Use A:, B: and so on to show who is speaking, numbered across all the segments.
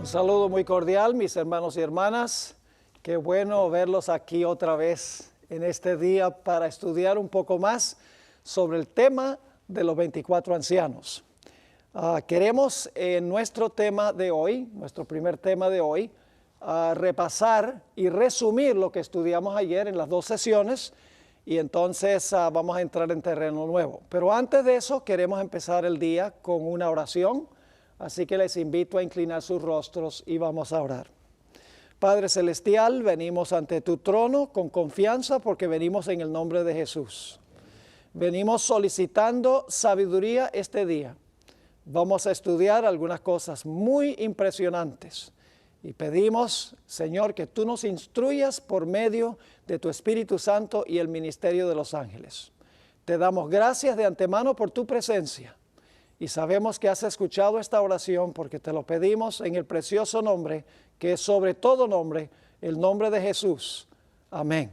A: Un saludo muy cordial, mis hermanos y hermanas. Qué bueno verlos aquí otra vez en este día para estudiar un poco más sobre el tema de los 24 ancianos. Queremos en nuestro tema de hoy, nuestro primer tema de hoy, repasar y resumir lo que estudiamos ayer en las dos sesiones y entonces vamos a entrar en terreno nuevo. Pero antes de eso queremos empezar el día con una oración. Así que les invito a inclinar sus rostros y vamos a orar. Padre Celestial, venimos ante tu trono con confianza porque venimos en el nombre de Jesús. Venimos solicitando sabiduría este día. Vamos a estudiar algunas cosas muy impresionantes y pedimos, Señor, que tú nos instruyas por medio de tu Espíritu Santo y el ministerio de los ángeles. Te damos gracias de antemano por tu presencia. Y sabemos que has escuchado esta oración porque te lo pedimos en el precioso nombre, que es sobre todo nombre, el nombre de Jesús. Amén.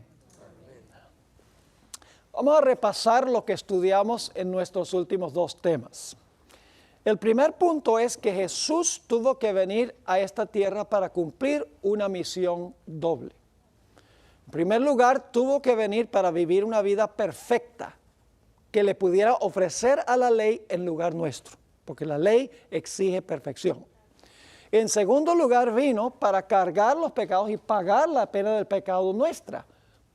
A: Vamos a repasar lo que estudiamos en nuestros últimos dos temas. El primer punto es que Jesús tuvo que venir a esta tierra para cumplir una misión doble. En primer lugar, tuvo que venir para vivir una vida perfecta, que le pudiera ofrecer a la ley en lugar nuestro, porque la ley exige perfección. En segundo lugar, vino para cargar los pecados y pagar la pena del pecado nuestra,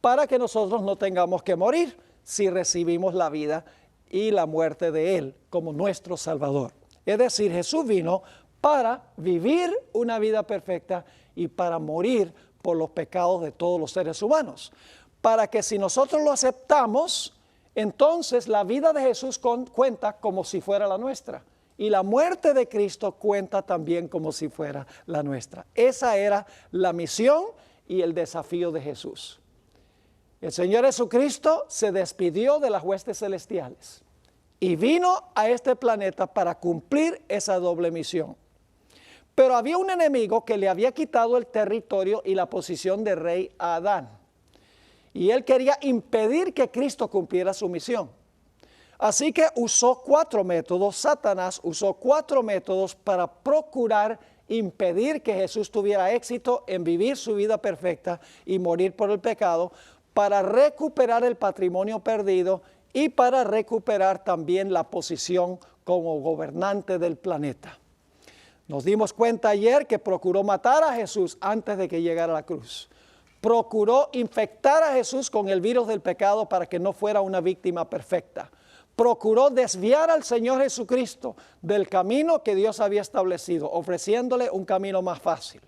A: para que nosotros no tengamos que morir si recibimos la vida y la muerte de Él como nuestro Salvador. Es decir, Jesús vino para vivir una vida perfecta y para morir por los pecados de todos los seres humanos, para que si nosotros lo aceptamos, entonces la vida de Jesús cuenta como si fuera la nuestra y la muerte de Cristo cuenta también como si fuera la nuestra. Esa era la misión y el desafío de Jesús. El Señor Jesucristo se despidió de las huestes celestiales y vino a este planeta para cumplir esa doble misión. Pero había un enemigo que le había quitado el territorio y la posición de rey a Adán. Y él quería impedir que Cristo cumpliera su misión. Así que usó 4 métodos, Satanás usó 4 métodos para procurar impedir que Jesús tuviera éxito en vivir su vida perfecta y morir por el pecado, para recuperar el patrimonio perdido y para recuperar también la posición como gobernante del planeta. Nos dimos cuenta ayer que procuró matar a Jesús antes de que llegara a la cruz. Procuró infectar a Jesús con el virus del pecado para que no fuera una víctima perfecta. Procuró desviar al Señor Jesucristo del camino que Dios había establecido, ofreciéndole un camino más fácil.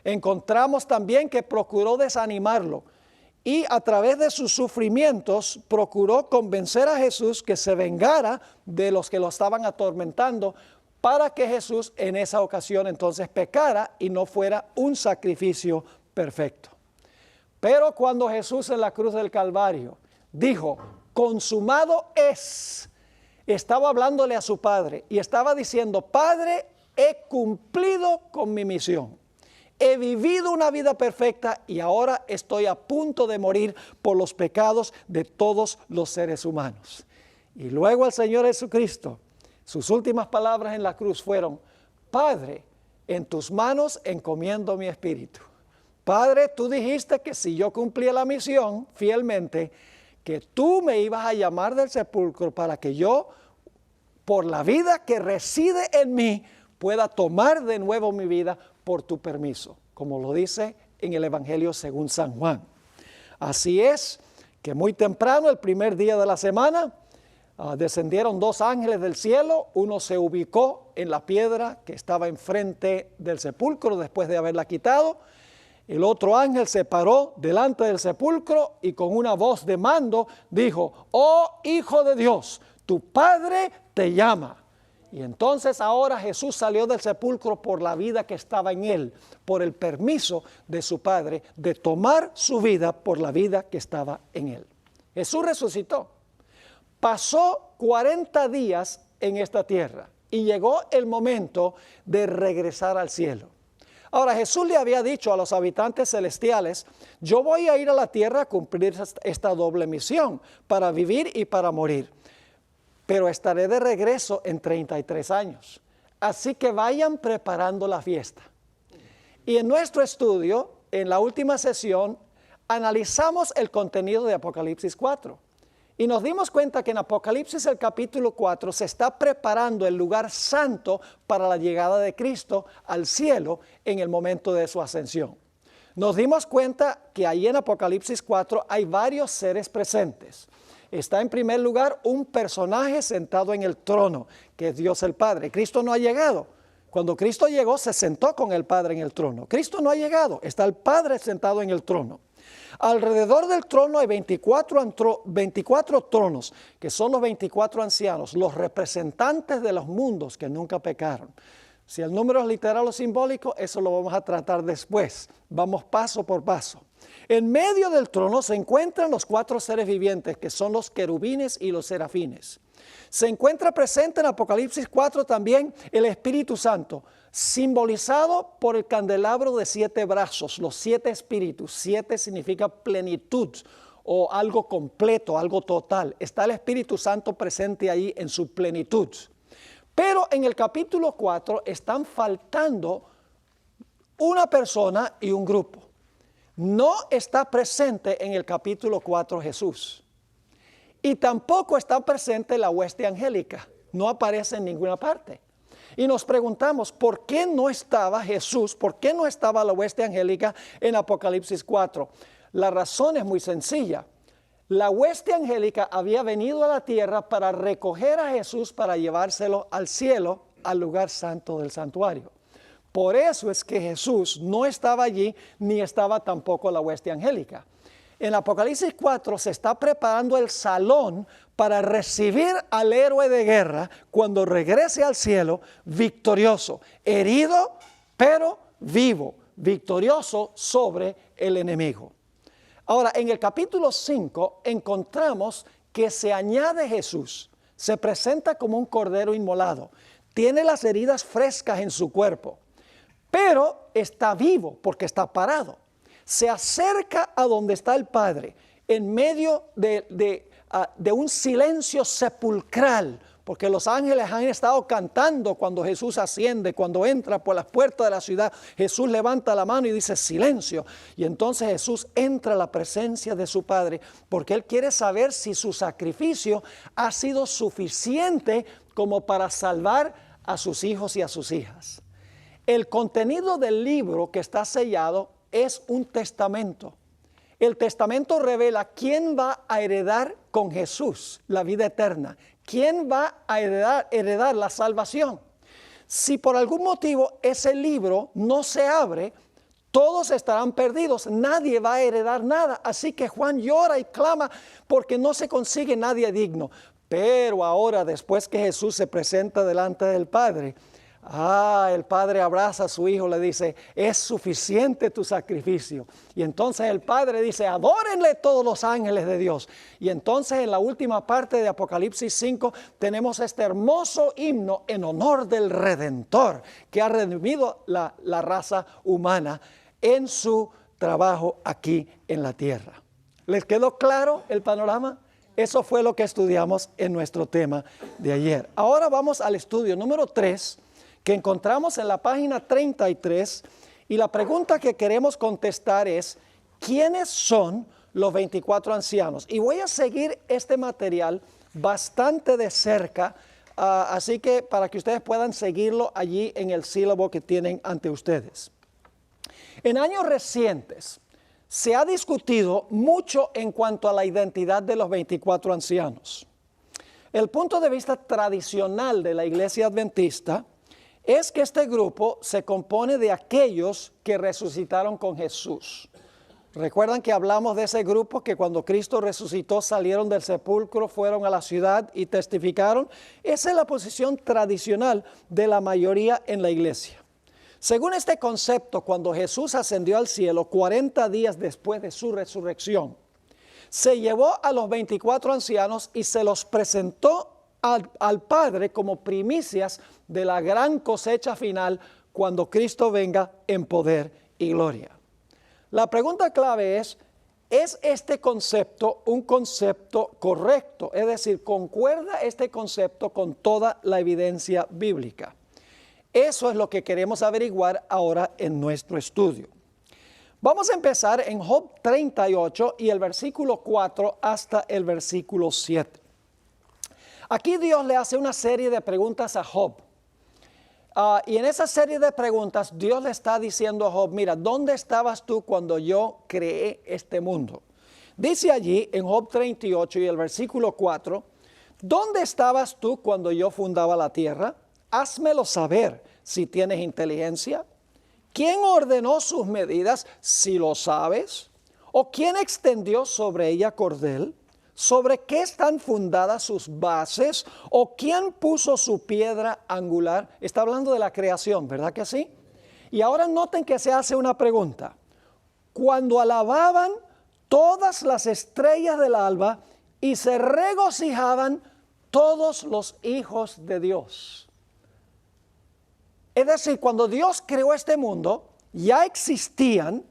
A: Encontramos también que procuró desanimarlo y a través de sus sufrimientos procuró convencer a Jesús que se vengara de los que lo estaban atormentando para que Jesús en esa ocasión entonces pecara y no fuera un sacrificio perfecto. Pero cuando Jesús en la cruz del Calvario dijo, consumado es, estaba hablándole a su Padre y estaba diciendo, Padre, he cumplido con mi misión. He vivido una vida perfecta y ahora estoy a punto de morir por los pecados de todos los seres humanos. Y luego el Señor Jesucristo, sus últimas palabras en la cruz fueron, Padre, en tus manos encomiendo mi espíritu. Padre, tú dijiste que si yo cumplía la misión fielmente, que tú me ibas a llamar del sepulcro para que yo, por la vida que reside en mí, pueda tomar de nuevo mi vida por tu permiso, como lo dice en el Evangelio según San Juan. Así es que muy temprano, el primer día de la semana, descendieron 2 ángeles del cielo. Uno se ubicó en la piedra que estaba enfrente del sepulcro después de haberla quitado. El otro ángel se paró delante del sepulcro y con una voz de mando dijo, oh Hijo de Dios, tu Padre te llama. Y entonces ahora Jesús salió del sepulcro por la vida que estaba en él, por el permiso de su Padre de tomar su vida por la vida que estaba en él. Jesús resucitó. Pasó 40 días en esta tierra y llegó el momento de regresar al cielo. Ahora Jesús le había dicho a los habitantes celestiales, yo voy a ir a la tierra a cumplir esta doble misión, para vivir y para morir. Pero estaré de regreso en 33 años. Así que vayan preparando la fiesta. Y en nuestro estudio, en la última sesión, analizamos el contenido de Apocalipsis 4. Y nos dimos cuenta que en Apocalipsis el capítulo 4 se está preparando el lugar santo para la llegada de Cristo al cielo en el momento de su ascensión. Nos dimos cuenta que ahí en Apocalipsis 4 hay varios seres presentes. Está en primer lugar un personaje sentado en el trono, que es Dios el Padre. Cristo no ha llegado. Cuando Cristo llegó, se sentó con el Padre en el trono. Cristo no ha llegado, está el Padre sentado en el trono. Alrededor del trono hay 24 tronos, que son los 24 ancianos, los representantes de los mundos que nunca pecaron. Si el número es literal o simbólico, eso lo vamos a tratar después. Vamos paso por paso. En medio del trono se encuentran los 4 seres vivientes, que son los querubines y los serafines. Se encuentra presente en Apocalipsis 4 también el Espíritu Santo, simbolizado por el candelabro de 7 brazos, los 7 espíritus. 7 significa plenitud o algo completo, algo total. Está el Espíritu Santo presente ahí en su plenitud. Pero en el capítulo 4 están faltando una persona y un grupo. No está presente en el capítulo 4 Jesús. Y tampoco está presente la hueste angélica. No aparece en ninguna parte. Y nos preguntamos, ¿por qué no estaba Jesús? ¿Por qué no estaba la hueste angélica en Apocalipsis 4? La razón es muy sencilla. La hueste angélica había venido a la tierra para recoger a Jesús para llevárselo al cielo, al lugar santo del santuario. Por eso es que Jesús no estaba allí, ni estaba tampoco la hueste angélica. En Apocalipsis 4 se está preparando el salón para recibir al héroe de guerra cuando regrese al cielo victorioso, herido pero vivo, victorioso sobre el enemigo. Ahora, en el capítulo 5 encontramos que se añade Jesús, se presenta como un cordero inmolado, tiene las heridas frescas en su cuerpo, pero está vivo porque está parado. Se acerca a donde está el Padre en medio de un silencio sepulcral, porque los ángeles han estado cantando cuando Jesús asciende, cuando entra por las puertas de la ciudad. Jesús levanta la mano y dice silencio, y entonces Jesús entra a la presencia de su Padre, porque Él quiere saber si su sacrificio ha sido suficiente como para salvar a sus hijos y a sus hijas. El contenido del libro que está sellado es un testamento. El testamento revela quién va a heredar con Jesús la vida eterna, quién va a heredar la salvación. Si por algún motivo ese libro no se abre, todos estarán perdidos, nadie va a heredar nada. Así que Juan llora y clama porque no se consigue nadie digno. Pero ahora, después que Jesús se presenta delante del Padre, el Padre abraza a su Hijo, le dice, es suficiente tu sacrificio. Y entonces el Padre dice, adórenle todos los ángeles de Dios. Y entonces en la última parte de Apocalipsis 5 tenemos este hermoso himno en honor del Redentor, que ha redimido la raza humana en su trabajo aquí en la tierra. ¿Les quedó claro el panorama? Eso fue lo que estudiamos en nuestro tema de ayer. Ahora vamos al estudio número 3, que encontramos en la página 33, y la pregunta que queremos contestar es, ¿quiénes son los 24 ancianos? Y voy a seguir este material bastante de cerca, así que para que ustedes puedan seguirlo allí en el sílabo que tienen ante ustedes. En años recientes se ha discutido mucho en cuanto a la identidad de los 24 ancianos. El punto de vista tradicional de la Iglesia Adventista es que este grupo se compone de aquellos que resucitaron con Jesús. Recuerdan que hablamos de ese grupo que cuando Cristo resucitó salieron del sepulcro, fueron a la ciudad y testificaron. Esa es la posición tradicional de la mayoría en la iglesia. Según este concepto, cuando Jesús ascendió al cielo 40 días después de su resurrección, se llevó a los 24 ancianos y se los presentó al Padre como primicias de la gran cosecha final cuando Cristo venga en poder y gloria. La pregunta clave ¿es este concepto un concepto correcto? Es decir, ¿concuerda este concepto con toda la evidencia bíblica? Eso es lo que queremos averiguar ahora en nuestro estudio. Vamos a empezar en Job 38 y el versículo 4 hasta el versículo 7. Aquí Dios le hace una serie de preguntas a Job. Y en esa serie de preguntas Dios le está diciendo a Job, mira, ¿dónde estabas tú cuando yo creé este mundo? Dice allí en Job 38 y el versículo 4, ¿dónde estabas tú cuando yo fundaba la tierra? Házmelo saber si tienes inteligencia. ¿Quién ordenó sus medidas, si lo sabes? ¿O quién extendió sobre ella cordel? ¿Sobre qué están fundadas sus bases? ¿O quién puso su piedra angular? Está hablando de la creación, ¿verdad que sí? Y ahora noten que se hace una pregunta. Cuando alababan todas las estrellas del alba y se regocijaban todos los hijos de Dios. Es decir, cuando Dios creó este mundo, ya existían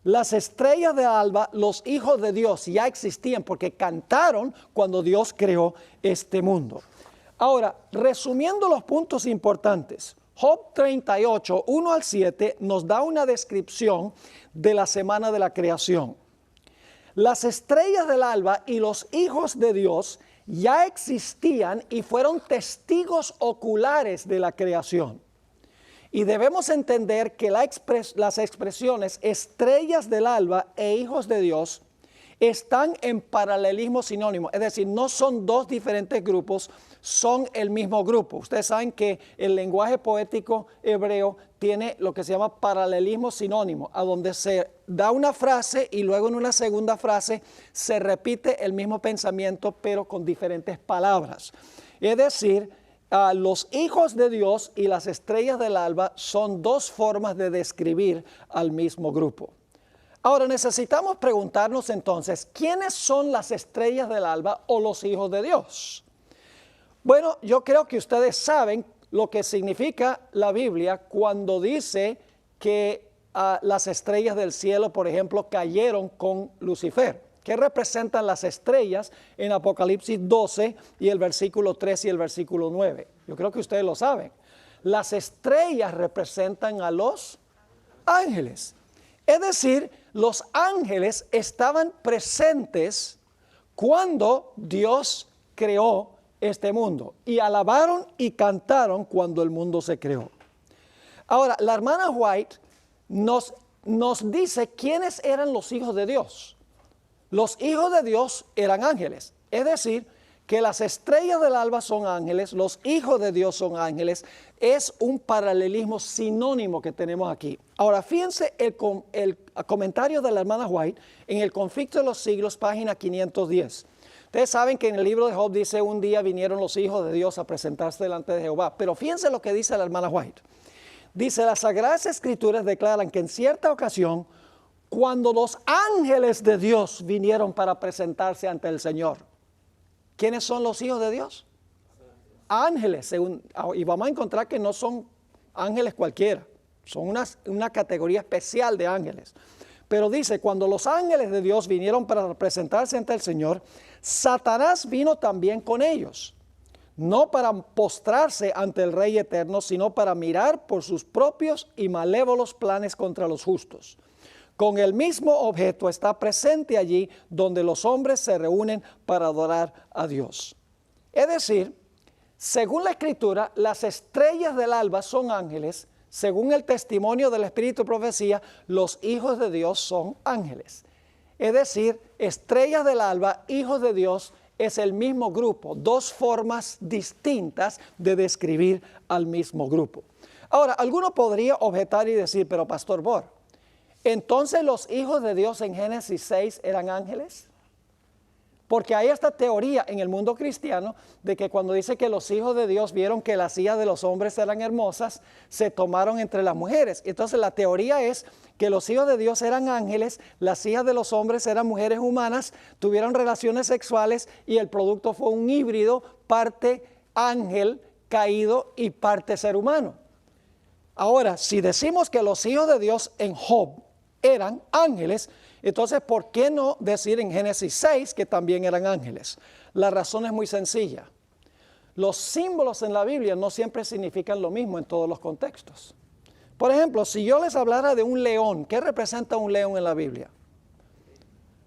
A: las estrellas de alba, los hijos de Dios ya existían porque cantaron cuando Dios creó este mundo. Ahora, resumiendo los puntos importantes, Job 38, 1 al 7 nos da una descripción de la semana de la creación. Las estrellas del alba y los hijos de Dios ya existían y fueron testigos oculares de la creación. Y debemos entender que las expresiones estrellas del alba e hijos de Dios están en paralelismo sinónimo. Es decir, no son dos diferentes grupos, son el mismo grupo. Ustedes saben que el lenguaje poético hebreo tiene lo que se llama paralelismo sinónimo, a donde se da una frase y luego en una segunda frase se repite el mismo pensamiento, pero con diferentes palabras. Es decir, los hijos de Dios y las estrellas del alba son dos formas de describir al mismo grupo. Ahora necesitamos preguntarnos entonces, ¿quiénes son las estrellas del alba o los hijos de Dios? Bueno, yo creo que ustedes saben lo que significa la Biblia cuando dice que las estrellas del cielo, por ejemplo, cayeron con Lucifer. ¿Qué representan las estrellas en Apocalipsis 12 y el versículo 3 y el versículo 9? Yo creo que ustedes lo saben. Las estrellas representan a los ángeles. Es decir, los ángeles estaban presentes cuando Dios creó este mundo y alabaron y cantaron cuando el mundo se creó. Ahora, la hermana White nos dice quiénes eran los hijos de Dios. Los hijos de Dios eran ángeles, es decir, que las estrellas del alba son ángeles, los hijos de Dios son ángeles, es un paralelismo sinónimo que tenemos aquí. Ahora, fíjense el comentario de la hermana White en el Conflicto de los Siglos, página 510. Ustedes saben que en el libro de Job dice, un día vinieron los hijos de Dios a presentarse delante de Jehová, pero fíjense lo que dice la hermana White. Dice, las Sagradas Escrituras declaran que en cierta ocasión, cuando los ángeles de Dios vinieron para presentarse ante el Señor. ¿Quiénes son los hijos de Dios? Ángeles, y vamos a encontrar que no son ángeles cualquiera, son una categoría especial de ángeles. Pero dice, cuando los ángeles de Dios vinieron para presentarse ante el Señor, Satanás vino también con ellos, no para postrarse ante el Rey eterno, sino para mirar por sus propios y malévolos planes contra los justos. Con el mismo objeto está presente allí donde los hombres se reúnen para adorar a Dios. Es decir, según la Escritura, las estrellas del alba son ángeles. Según el testimonio del Espíritu de Profecía, los hijos de Dios son ángeles. Es decir, estrellas del alba, hijos de Dios, es el mismo grupo. Dos formas distintas de describir al mismo grupo. Ahora, alguno podría objetar y decir, pero Pastor Bor, ¿entonces los hijos de Dios en Génesis 6 eran ángeles? Porque hay esta teoría en el mundo cristiano de que cuando dice que los hijos de Dios vieron que las hijas de los hombres eran hermosas, se tomaron entre las mujeres. Entonces la teoría es que los hijos de Dios eran ángeles, las hijas de los hombres eran mujeres humanas, tuvieron relaciones sexuales y el producto fue un híbrido, parte ángel caído y parte ser humano. Ahora, si decimos que los hijos de Dios en Job eran ángeles, entonces, ¿por qué no decir en Génesis 6 que también eran ángeles? La razón es muy sencilla. Los símbolos en la Biblia no siempre significan lo mismo en todos los contextos. Por ejemplo, si yo les hablara de un león, ¿qué representa un león en la Biblia?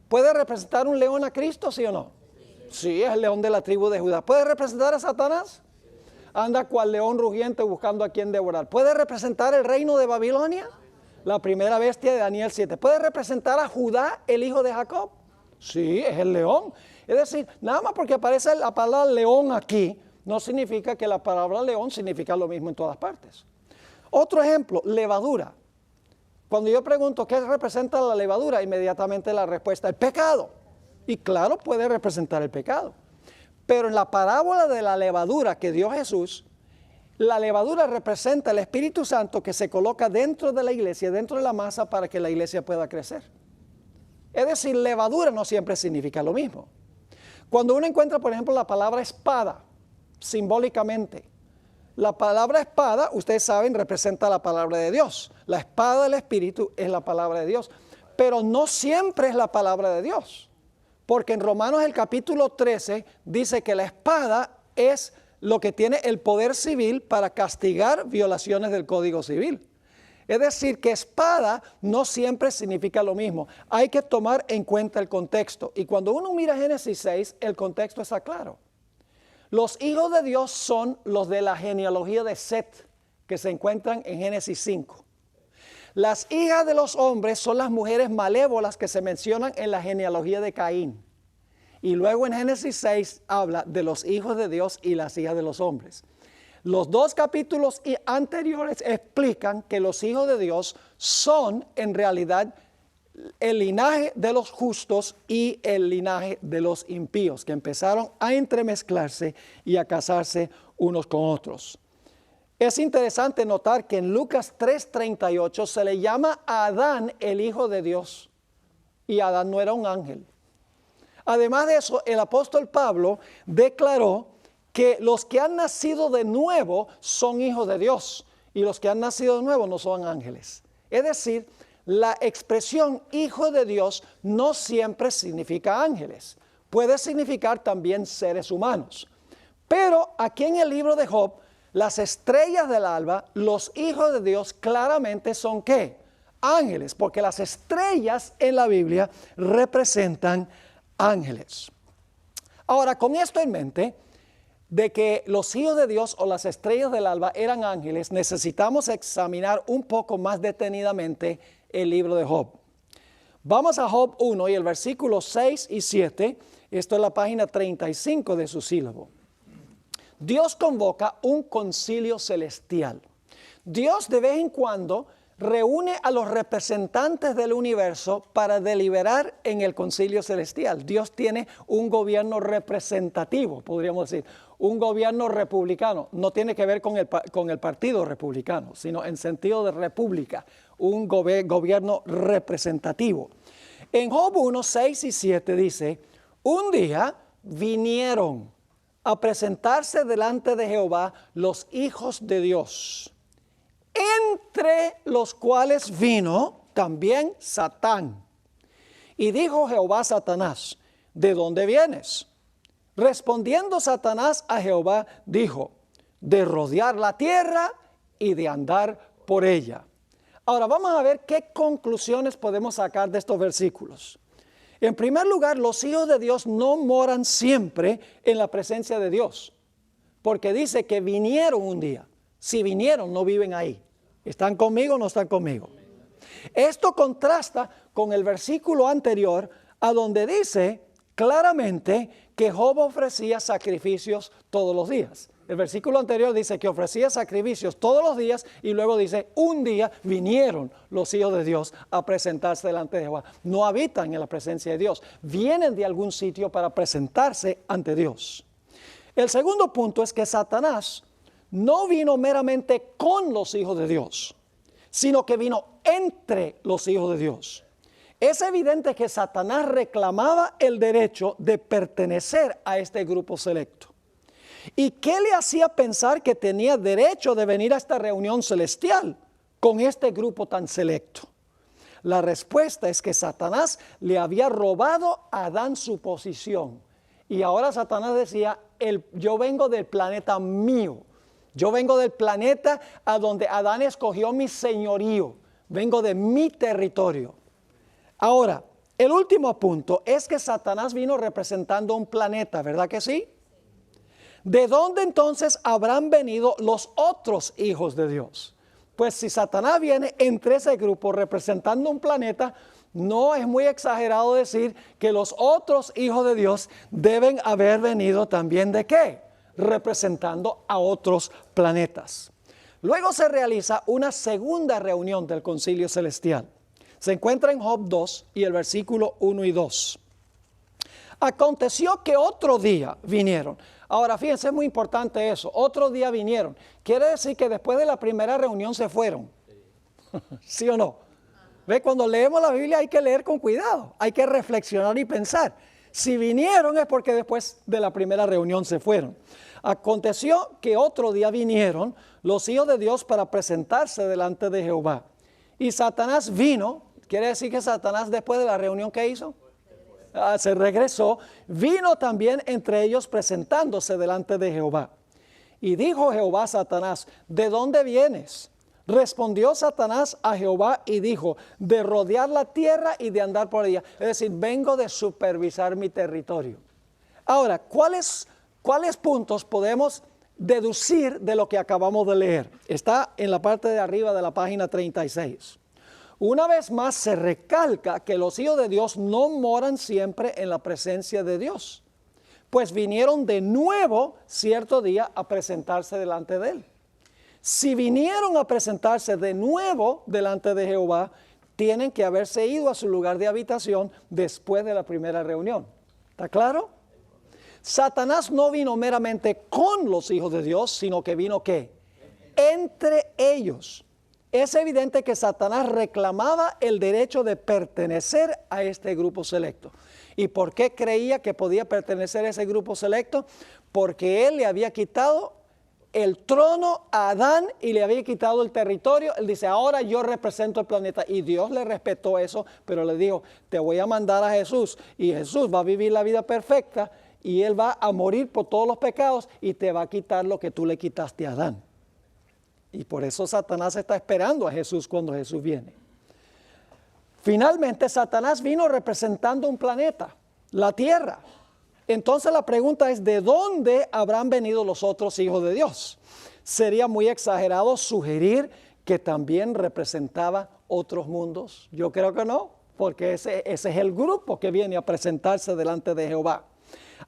A: ¿Puede representar un león a Cristo, sí o no? Sí, es el león de la tribu de Judá. ¿Puede representar a Satanás? Anda cual león rugiente buscando a quien devorar. ¿Puede representar el reino de Babilonia? La primera bestia de Daniel 7. ¿Puede representar a Judá, el hijo de Jacob? Sí, es el león. Es decir, nada más porque aparece la palabra león aquí, no significa que la palabra león significa lo mismo en todas partes. Otro ejemplo, levadura. Cuando yo pregunto qué representa la levadura, inmediatamente la respuesta es pecado. Y claro, puede representar el pecado. Pero en la parábola de la levadura que dio Jesús, la levadura representa el Espíritu Santo que se coloca dentro de la iglesia, dentro de la masa para que la iglesia pueda crecer. Es decir, levadura no siempre significa lo mismo. Cuando uno encuentra, por ejemplo, la palabra espada, simbólicamente, la palabra espada, ustedes saben, representa la palabra de Dios. La espada del Espíritu es la palabra de Dios, pero no siempre es la palabra de Dios. Porque en Romanos el capítulo 13 dice que la espada es lo que tiene el poder civil para castigar violaciones del Código Civil. Es decir, que espada no siempre significa lo mismo. Hay que tomar en cuenta el contexto. Y cuando uno mira Génesis 6, el contexto está claro. Los hijos de Dios son los de la genealogía de Set, que se encuentran en Génesis 5. Las hijas de los hombres son las mujeres malévolas que se mencionan en la genealogía de Caín. Y luego en Génesis 6 habla de los hijos de Dios y las hijas de los hombres. Los dos capítulos anteriores explican que los hijos de Dios son en realidad el linaje de los justos y el linaje de los impíos, que empezaron a entremezclarse y a casarse unos con otros. Es interesante notar que en Lucas 3:38 se le llama a Adán el hijo de Dios, y Adán no era un ángel. Además de eso, el apóstol Pablo declaró que los que han nacido de nuevo son hijos de Dios, y los que han nacido de nuevo no son ángeles. Es decir, la expresión hijo de Dios no siempre significa ángeles. Puede significar también seres humanos. Pero aquí en el libro de Job, las estrellas del alba, los hijos de Dios claramente son ¿qué? Ángeles, porque las estrellas en la Biblia representan ángeles. Ahora, con esto en mente, de que los hijos de Dios o las estrellas del alba eran ángeles, necesitamos examinar un poco más detenidamente el libro de Job. Vamos a Job 1 y el versículo 6 y 7, esto es la página 35 de su sílabo. Dios convoca un concilio celestial. Dios de vez en cuando reúne a los representantes del universo para deliberar en el concilio celestial. Dios tiene un gobierno representativo, podríamos decir, un gobierno republicano. No tiene que ver con el partido republicano, sino en sentido de república, un gobierno representativo. En Job 1, 6 y 7 dice, un día vinieron a presentarse delante de Jehová los hijos de Dios, entre los cuales vino también Satán. Y dijo Jehová a Satanás, ¿de dónde vienes? Respondiendo Satanás a Jehová, dijo, de rodear la tierra y de andar por ella. Ahora vamos a ver qué conclusiones podemos sacar de estos versículos. En primer lugar, los hijos de Dios no moran siempre en la presencia de Dios, porque dice que vinieron un día. Si vinieron, no viven ahí. ¿Están conmigo o no están conmigo? Esto contrasta con el versículo anterior, a donde dice claramente que Job ofrecía sacrificios todos los días. El versículo anterior dice que ofrecía sacrificios todos los días y luego dice, un día vinieron los hijos de Dios a presentarse delante de Jehová. No habitan en la presencia de Dios, vienen de algún sitio para presentarse ante Dios. El segundo punto es que Satanás no vino meramente con los hijos de Dios, sino que vino entre los hijos de Dios. Es evidente que Satanás reclamaba el derecho de pertenecer a este grupo selecto. ¿Y qué le hacía pensar que tenía derecho de venir a esta reunión celestial con este grupo tan selecto? La respuesta es que Satanás le había robado a Adán su posición. Y ahora Satanás decía, yo vengo del planeta mío. Yo vengo del planeta a donde Adán escogió mi señorío. Vengo de mi territorio. Ahora, el último punto es que Satanás vino representando un planeta, ¿verdad que sí? ¿De dónde entonces habrán venido los otros hijos de Dios? Pues si Satanás viene entre ese grupo representando un planeta, no es muy exagerado decir que los otros hijos de Dios deben haber venido también ¿de qué? Representando a otros planetas. Luego se realiza una segunda reunión del concilio celestial. Se encuentra en Job 2 y el versículo 1 y 2. Aconteció que otro día vinieron. Ahora, fíjense, es muy importante eso. Otro día vinieron. Quiere decir que después de la primera reunión se fueron. ¿Sí o no? ¿Ve? Cuando leemos la Biblia hay que leer con cuidado. Hay que reflexionar y pensar. Si vinieron es porque después de la primera reunión se fueron. Aconteció que otro día vinieron los hijos de Dios para presentarse delante de Jehová. Y Satanás vino. Quiere decir que Satanás después de la reunión que hizo, se regresó, vino también entre ellos presentándose delante de Jehová. Y dijo Jehová a Satanás, ¿de dónde vienes? Respondió Satanás a Jehová y dijo, de rodear la tierra y de andar por ella. Es decir, vengo de supervisar mi territorio. Ahora, ¿cuáles puntos podemos deducir de lo que acabamos de leer? Está en la parte de arriba de la página 36. Una vez más se recalca que los hijos de Dios no moran siempre en la presencia de Dios, pues vinieron de nuevo cierto día a presentarse delante de Él. Si vinieron a presentarse de nuevo delante de Jehová, tienen que haberse ido a su lugar de habitación después de la primera reunión. ¿Está claro? Satanás no vino meramente con los hijos de Dios, sino que vino ¿qué? Entre ellos. Es evidente que Satanás reclamaba el derecho de pertenecer a este grupo selecto. ¿Y por qué creía que podía pertenecer a ese grupo selecto? Porque él le había quitado el trono a Adán y le había quitado el territorio. Él dice, ahora yo represento el planeta. Y Dios le respetó eso, pero le dijo, te voy a mandar a Jesús. Y Jesús va a vivir la vida perfecta y Él va a morir por todos los pecados y te va a quitar lo que tú le quitaste a Adán. Y por eso Satanás está esperando a Jesús cuando Jesús viene. Finalmente, Satanás vino representando un planeta, la tierra. Entonces la pregunta es, ¿de dónde habrán venido los otros hijos de Dios? Sería muy exagerado sugerir que también representaba otros mundos. Yo creo que no, porque ese es el grupo que viene a presentarse delante de Jehová.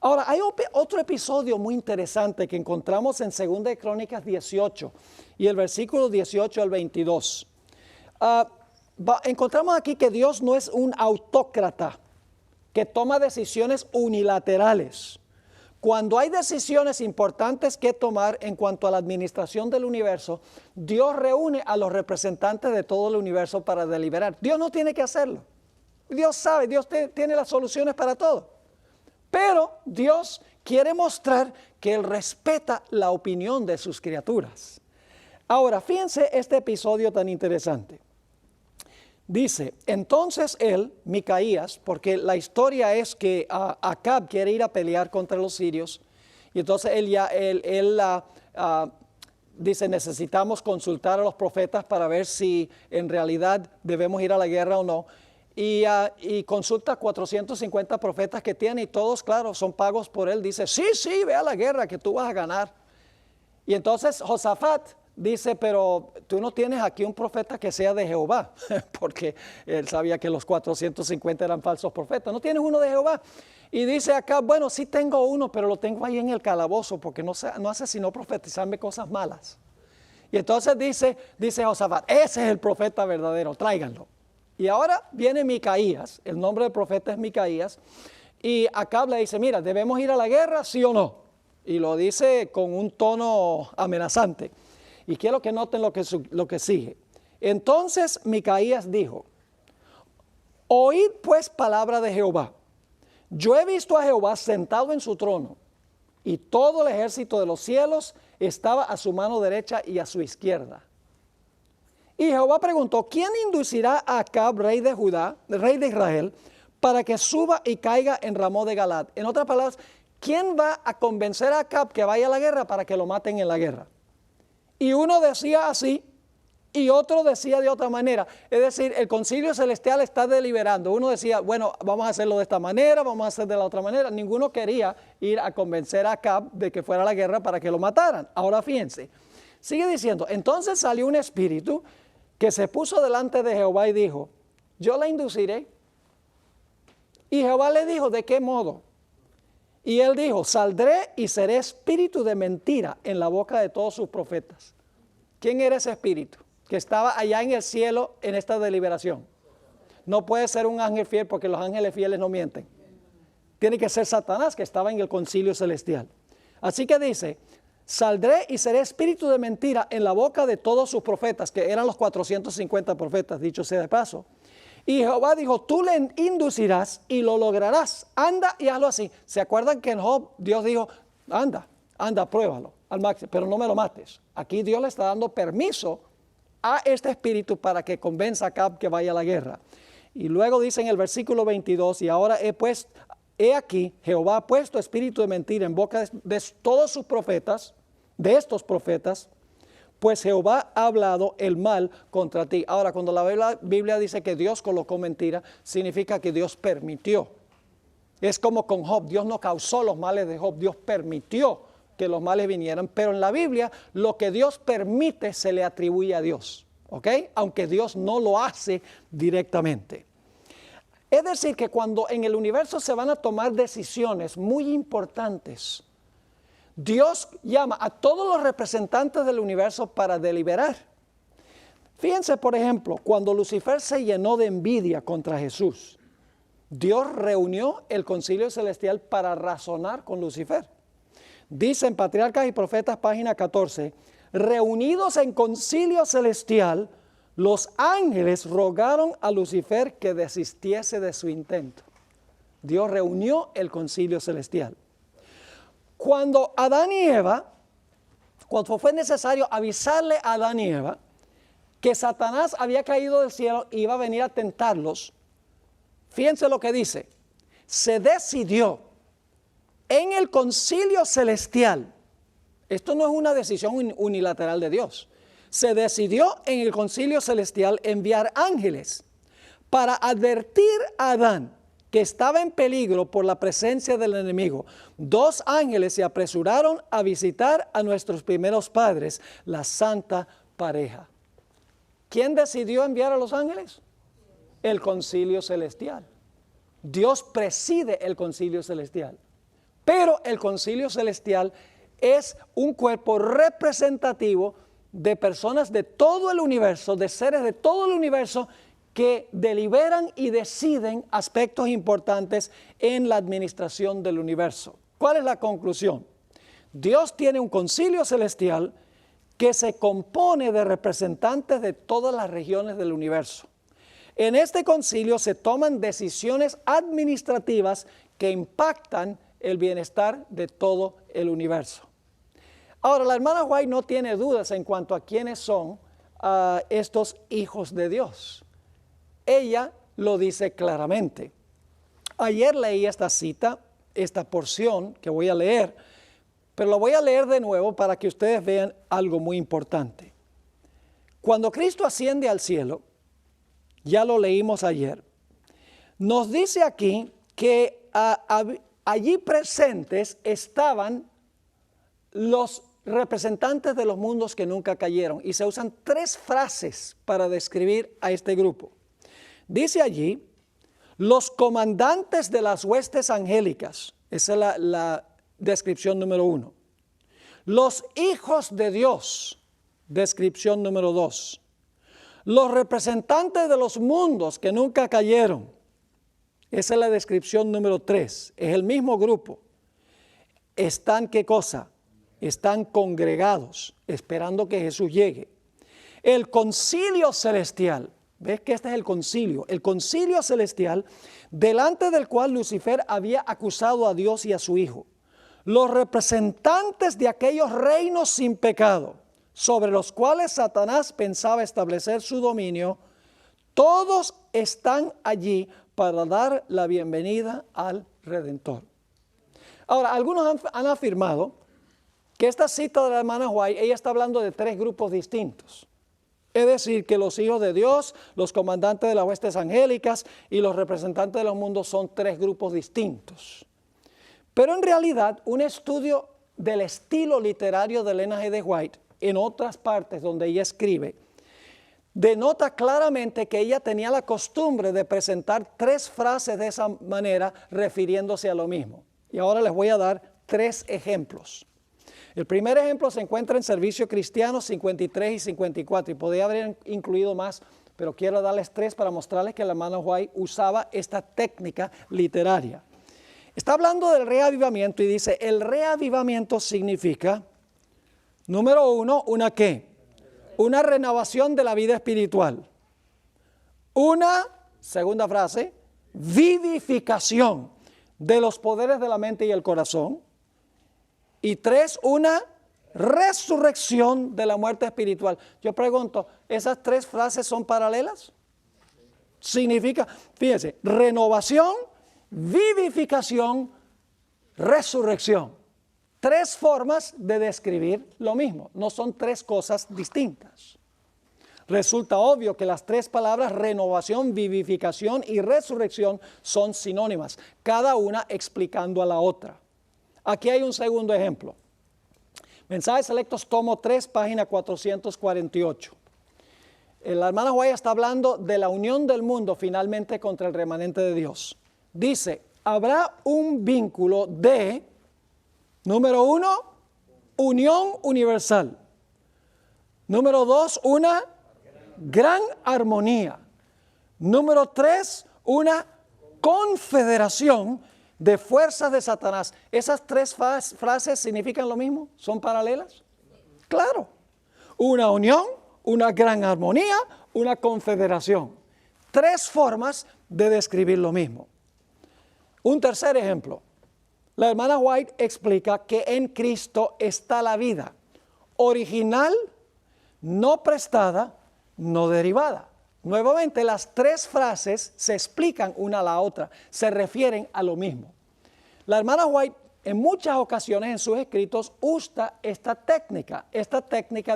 A: Ahora, hay otro episodio muy interesante que encontramos en 2 de Crónicas 18 y el versículo 18 al 22. Encontramos aquí que Dios no es un autócrata que toma decisiones unilaterales. Cuando hay decisiones importantes que tomar en cuanto a la administración del universo, Dios reúne a los representantes de todo el universo para deliberar. Dios no tiene que hacerlo. Dios sabe, Dios tiene las soluciones para todo. Pero Dios quiere mostrar que Él respeta la opinión de sus criaturas. Ahora, fíjense este episodio tan interesante. Dice, entonces él, Micaías, porque la historia es que Acab quiere ir a pelear contra los sirios, y entonces él dice, necesitamos consultar a los profetas para ver si en realidad debemos ir a la guerra o no. Y consulta 450 profetas que tiene y todos, claro, son pagos por él. Dice, sí, ve a la guerra que tú vas a ganar. Y entonces Josafat dice, pero tú no tienes aquí un profeta que sea de Jehová, porque él sabía que los 450 eran falsos profetas. ¿No tienes uno de Jehová? Y dice acá, bueno, sí tengo uno, pero lo tengo ahí en el calabozo, porque no hace sino profetizarme cosas malas. Y entonces dice Josafat, ese es el profeta verdadero, tráiganlo. Y ahora viene Micaías, el nombre del profeta es Micaías, y Acab le dice, mira, ¿debemos ir a la guerra, sí o no? Y lo dice con un tono amenazante. Y quiero que noten lo que sigue. Entonces Micaías dijo, oíd pues palabra de Jehová. Yo he visto a Jehová sentado en su trono, y todo el ejército de los cielos estaba a su mano derecha y a su izquierda. Y Jehová preguntó, ¿quién inducirá a Acab, rey de Judá, rey de Israel, para que suba y caiga en Ramón de Galad? En otras palabras, ¿quién va a convencer a Acab que vaya a la guerra para que lo maten en la guerra? Y uno decía así y otro decía de otra manera. Es decir, el concilio celestial está deliberando. Uno decía, bueno, vamos a hacerlo de esta manera, vamos a hacer de la otra manera. Ninguno quería ir a convencer a Acab de que fuera a la guerra para que lo mataran. Ahora fíjense, sigue diciendo, entonces salió un espíritu que se puso delante de Jehová y dijo, yo la induciré. Y Jehová le dijo, ¿de qué modo? Y él dijo, saldré y seré espíritu de mentira en la boca de todos sus profetas. ¿Quién era ese espíritu que estaba allá en el cielo en esta deliberación? No puede ser un ángel fiel porque los ángeles fieles no mienten. Tiene que ser Satanás que estaba en el concilio celestial. Así que dice, saldré y seré espíritu de mentira en la boca de todos sus profetas, que eran los 450 profetas, dicho sea de paso. Y Jehová dijo, tú le inducirás y lo lograrás. Anda y hazlo así. ¿Se acuerdan que en Job Dios dijo, anda, pruébalo al máximo, pero no me lo mates? Aquí Dios le está dando permiso a este espíritu para que convenza a Acab que vaya a la guerra. Y luego dice en el versículo 22, y ahora he aquí, Jehová ha puesto espíritu de mentira en boca de todos sus profetas, de estos profetas, pues Jehová ha hablado el mal contra ti. Ahora, cuando la Biblia dice que Dios colocó mentira, significa que Dios permitió. Es como con Job, Dios no causó los males de Job, Dios permitió que los males vinieran, pero en la Biblia lo que Dios permite se le atribuye a Dios, ¿ok? Aunque Dios no lo hace directamente. Es decir, que cuando en el universo se van a tomar decisiones muy importantes, Dios llama a todos los representantes del universo para deliberar. Fíjense, por ejemplo, cuando Lucifer se llenó de envidia contra Jesús, Dios reunió el concilio celestial para razonar con Lucifer. Dice en Patriarcas y Profetas, página 14, reunidos en concilio celestial, los ángeles rogaron a Lucifer que desistiese de su intento. Dios reunió el concilio celestial. Cuando Adán y Eva, cuando fue necesario avisarle a Adán y Eva que Satanás había caído del cielo y iba a venir a tentarlos, fíjense lo que dice, se decidió en el concilio celestial, esto no es una decisión unilateral de Dios, se decidió en el concilio celestial enviar ángeles para advertir a Adán que estaba en peligro por la presencia del enemigo. 2 ángeles se apresuraron a visitar a nuestros primeros padres, la santa pareja. ¿Quién decidió enviar a los ángeles? El concilio celestial. Dios preside el concilio celestial. Pero el concilio celestial es un cuerpo representativo de personas de todo el universo, de seres de todo el universo, que deliberan y deciden aspectos importantes en la administración del universo. ¿Cuál es la conclusión? Dios tiene un concilio celestial que se compone de representantes de todas las regiones del universo. En este concilio se toman decisiones administrativas que impactan el bienestar de todo el universo. Ahora, la hermana White no tiene dudas en cuanto a quiénes son estos hijos de Dios. Ella lo dice claramente. Ayer leí esta cita, esta porción que voy a leer, pero lo voy a leer de nuevo para que ustedes vean algo muy importante. Cuando Cristo asciende al cielo, ya lo leímos ayer, nos dice aquí que allí presentes estaban los representantes de los mundos que nunca cayeron, y se usan 3 frases para describir a este grupo. Dice allí, los comandantes de las huestes angélicas, esa es la descripción número 1. Los hijos de Dios, descripción número 2. Los representantes de los mundos que nunca cayeron, esa es la descripción número 3. Es el mismo grupo. Están, ¿qué cosa? Están congregados, esperando que Jesús llegue. El concilio celestial, ¿ves que este es el concilio celestial, delante del cual Lucifer había acusado a Dios y a su Hijo? Los representantes de aquellos reinos sin pecado, sobre los cuales Satanás pensaba establecer su dominio, todos están allí para dar la bienvenida al Redentor. Ahora, algunos han afirmado que esta cita de la hermana White, ella está hablando de tres grupos distintos. Es decir, que los hijos de Dios, los comandantes de las huestes angélicas y los representantes de los mundos son tres grupos distintos. Pero en realidad, un estudio del estilo literario de Ellen G. White, en otras partes donde ella escribe, denota claramente que ella tenía la costumbre de presentar tres frases de esa manera refiriéndose a lo mismo. Y ahora les voy a dar tres ejemplos. El primer ejemplo se encuentra en Servicio Cristiano 53 y 54 y podría haber incluido más, pero quiero darles tres para mostrarles que la hermana White usaba esta técnica literaria. Está hablando del reavivamiento y dice, el reavivamiento significa, número uno, ¿una qué? Una renovación de la vida espiritual. Una, segunda frase, vivificación de los poderes de la mente y el corazón. Y tres, una resurrección de la muerte espiritual. Yo pregunto, ¿esas tres frases son paralelas? Significa, fíjense, renovación, vivificación, resurrección. Tres formas de describir lo mismo, no son tres cosas distintas. Resulta obvio que las tres palabras renovación, vivificación y resurrección son sinónimas, cada una explicando a la otra. Aquí hay un segundo ejemplo. Mensajes Selectos, tomo 3, página 448. La hermana White está hablando de la unión del mundo finalmente contra el remanente de Dios. Dice, habrá un vínculo de, número uno, unión universal. Número dos, una gran armonía. Número tres, una confederación de fuerzas de Satanás. ¿Esas tres frases significan lo mismo? ¿Son paralelas? Claro. Una unión, una gran armonía, una confederación. Tres formas de describir lo mismo. Un tercer ejemplo. La hermana White explica que en Cristo está la vida original, no prestada, no derivada. Nuevamente, las tres frases se explican una a la otra, se refieren a lo mismo. La hermana White en muchas ocasiones en sus escritos usa esta técnica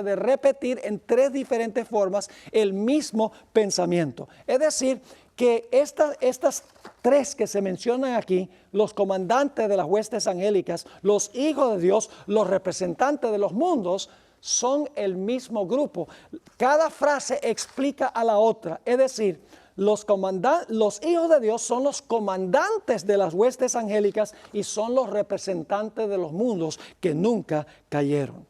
A: de repetir en tres diferentes formas el mismo pensamiento. Es decir, que estas tres que se mencionan aquí, los comandantes de las huestes angélicas, los hijos de Dios, los representantes de los mundos, son el mismo grupo. Cada frase explica a la otra. Es decir, los hijos de Dios son los comandantes de las huestes angélicas y son los representantes de los mundos que nunca cayeron.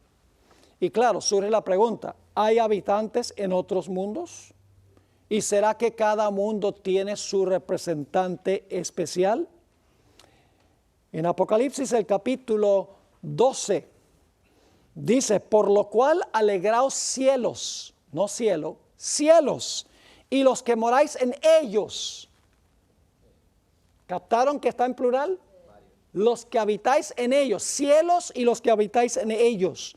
A: Y claro, surge la pregunta, ¿hay habitantes en otros mundos? ¿Y será que cada mundo tiene su representante especial? En Apocalipsis, el capítulo 12, dice, por lo cual alegraos cielos, no cielo, cielos, y los que moráis en ellos. ¿Captaron que está en plural? Los que habitáis en ellos, cielos y los que habitáis en ellos.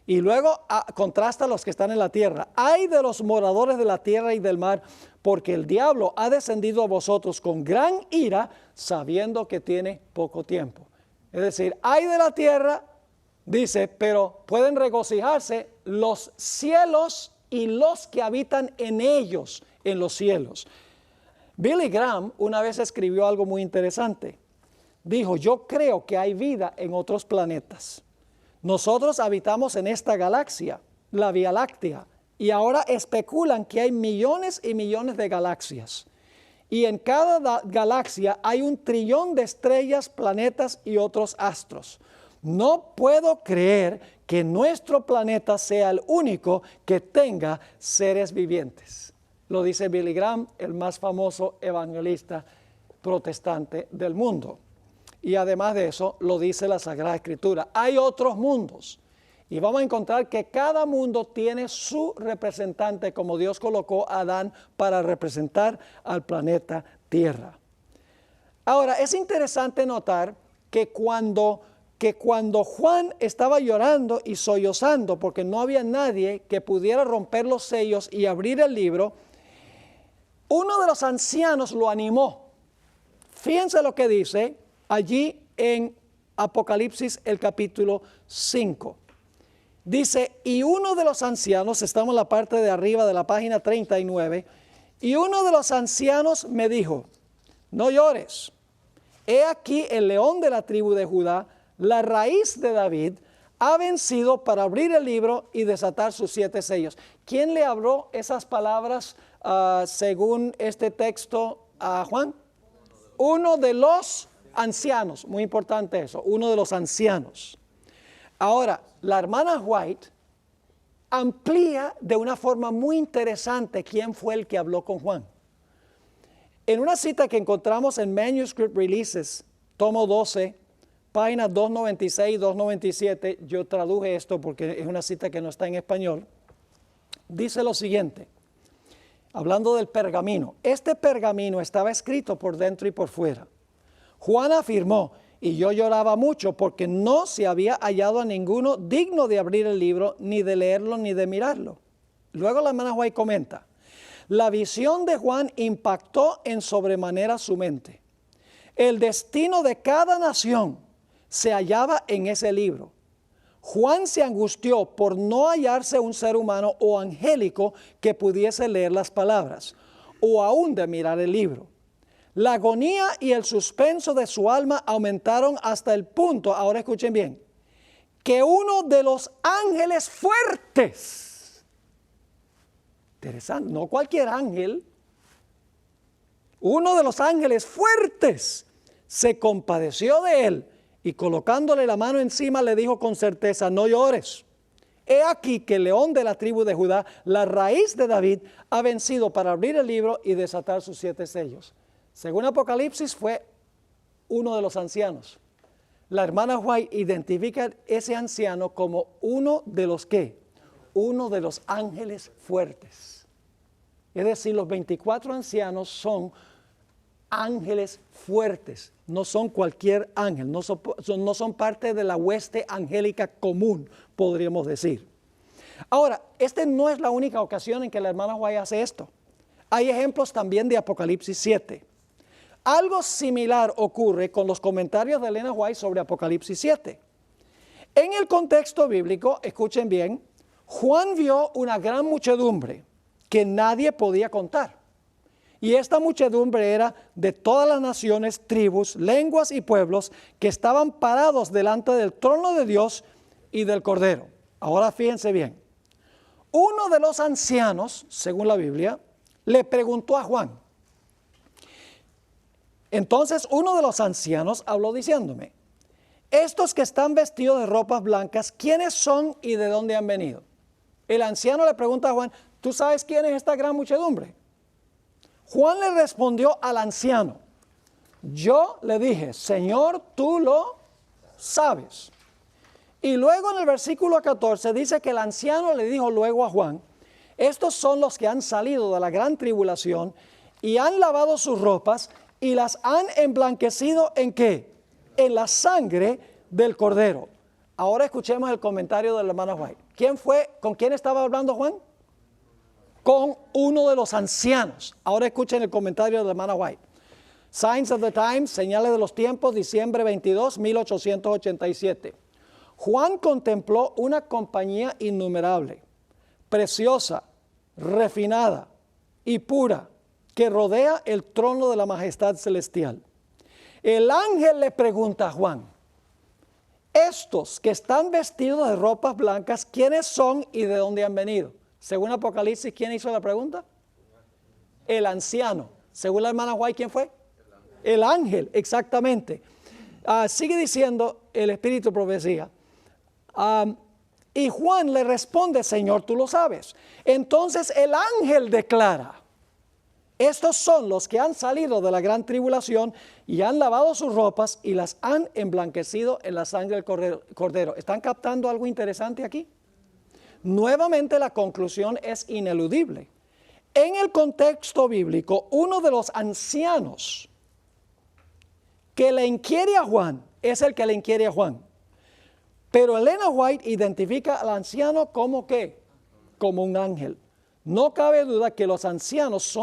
A: Y luego contrasta a los que están en la tierra. Ay de los moradores de la tierra y del mar, porque el diablo ha descendido a vosotros con gran ira, sabiendo que tiene poco tiempo. Es decir, ay de la tierra, dice, pero pueden regocijarse los cielos y los que habitan en ellos, en los cielos. Billy Graham una vez escribió algo muy interesante. Dijo, yo creo que hay vida en otros planetas. Nosotros habitamos en esta galaxia, la Vía Láctea, y ahora especulan que hay millones y millones de galaxias. Y en cada galaxia hay 1 trillón de estrellas, planetas y otros astros. No puedo creer que nuestro planeta sea el único que tenga seres vivientes. Lo dice Billy Graham, el más famoso evangelista protestante del mundo. Y además de eso, lo dice la Sagrada Escritura. Hay otros mundos. Y vamos a encontrar que cada mundo tiene su representante, como Dios colocó a Adán para representar al planeta Tierra. Ahora, es interesante notar que cuando Juan estaba llorando y sollozando porque no había nadie que pudiera romper los sellos y abrir el libro, uno de los ancianos lo animó. Fíjense lo que dice allí en Apocalipsis el capítulo 5. Dice, y uno de los ancianos, estamos en la parte de arriba de la página 39, y uno de los ancianos me dijo, no llores, he aquí el león de la tribu de Judá, la raíz de David, ha vencido para abrir el libro y desatar sus 7 sellos. ¿Quién le habló esas palabras según este texto a Juan? Uno de los ancianos, muy importante eso, uno de los ancianos. Ahora, la hermana White amplía de una forma muy interesante quién fue el que habló con Juan. En una cita que encontramos en Manuscript Releases, tomo 12, páginas 296 y 297, yo traduje esto porque es una cita que no está en español, dice lo siguiente, hablando del pergamino. Este pergamino estaba escrito por dentro y por fuera. Juan afirmó, y yo lloraba mucho porque no se había hallado a ninguno digno de abrir el libro, ni de leerlo, ni de mirarlo. Luego la hermana White comenta, la visión de Juan impactó en sobremanera su mente. El destino de cada nación se hallaba en ese libro. Juan se angustió por no hallarse un ser humano o angélico que pudiese leer las palabras, o aún de mirar el libro. La agonía y el suspenso de su alma aumentaron hasta el punto, ahora escuchen bien, que uno de los ángeles fuertes, interesante, no cualquier ángel, uno de los ángeles fuertes se compadeció de él y colocándole la mano encima le dijo con certeza, no llores. He aquí que el león de la tribu de Judá, la raíz de David, ha vencido para abrir el libro y desatar sus 7 sellos. Según Apocalipsis fue uno de los ancianos. La hermana White identifica ese anciano como uno de los ¿qué? Uno de los ángeles fuertes. Es decir, los 24 ancianos son ángeles fuertes, no son cualquier ángel, no son parte de la hueste angélica común, podríamos decir. Ahora, esta no es la única ocasión en que la hermana White hace esto. Hay ejemplos también de Apocalipsis 7. Algo similar ocurre con los comentarios de Elena White sobre Apocalipsis 7. En el contexto bíblico, escuchen bien, Juan vio una gran muchedumbre que nadie podía contar. Y esta muchedumbre era de todas las naciones, tribus, lenguas y pueblos que estaban parados delante del trono de Dios y del Cordero. Ahora fíjense bien. Uno de los ancianos, según la Biblia, le preguntó a Juan. Entonces uno de los ancianos habló diciéndome, estos que están vestidos de ropas blancas, ¿quiénes son y de dónde han venido? El anciano le pregunta a Juan, ¿tú sabes quién es esta gran muchedumbre? Juan le respondió al anciano, yo le dije, Señor, tú lo sabes. Y luego en el versículo 14 dice que el anciano le dijo luego a Juan, estos son los que han salido de la gran tribulación y han lavado sus ropas y las han emblanquecido ¿en qué? En la sangre del Cordero. Ahora escuchemos el comentario de la hermana White. ¿Quién fue? ¿Con quién estaba hablando Juan? Con uno de los ancianos. Ahora escuchen el comentario de la hermana White. Signs of the Times, señales de los tiempos, diciembre 22, 1887. Juan contempló una compañía innumerable, preciosa, refinada y pura, que rodea el trono de la majestad celestial. El ángel le pregunta a Juan, estos que están vestidos de ropas blancas, ¿quiénes son y de dónde han venido? Según Apocalipsis, ¿quién hizo la pregunta? El anciano. Según la hermana White, ¿quién fue? El ángel, exactamente. Sigue diciendo el Espíritu Profecía. Y Juan le responde, Señor, tú lo sabes. Entonces el ángel declara, estos son los que han salido de la gran tribulación y han lavado sus ropas y las han emblanquecido en la sangre del Cordero. ¿Están captando algo interesante aquí? Nuevamente la conclusión es ineludible. En el contexto bíblico, uno de los ancianos que le inquiere a Juan es el que le inquiere a Juan. Pero Elena White identifica al anciano como ¿qué? Como un ángel. No cabe duda que los ancianos